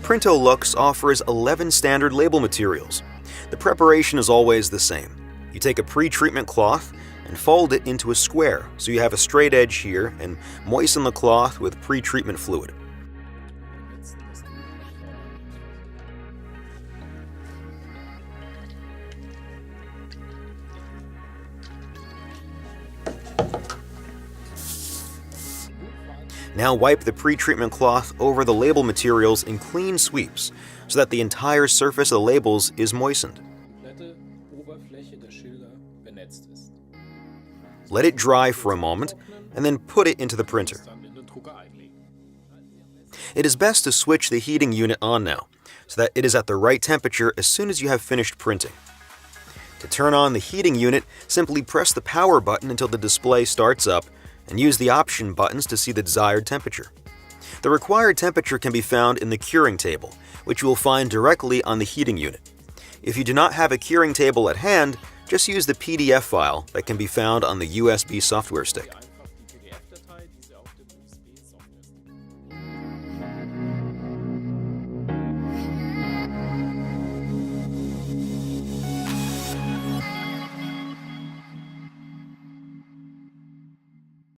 PrintoLUX offers 11 standard label materials. The preparation is always the same. You take a pre-treatment cloth and fold it into a square so you have a straight edge here, and moisten the cloth with pre-treatment fluid. Now wipe the pre-treatment cloth over the label materials in clean sweeps so that the entire surface of the labels is moistened. Let it dry for a moment and then put it into the printer. It is best to switch the heating unit on now so that it is at the right temperature as soon as you have finished printing. To turn on the heating unit, simply press the power button until the display starts up and use the option buttons to see the desired temperature. The required temperature can be found in the curing table, which you will find directly on the heating unit. If you do not have a curing table at hand, just use the PDF file that can be found on the USB software stick.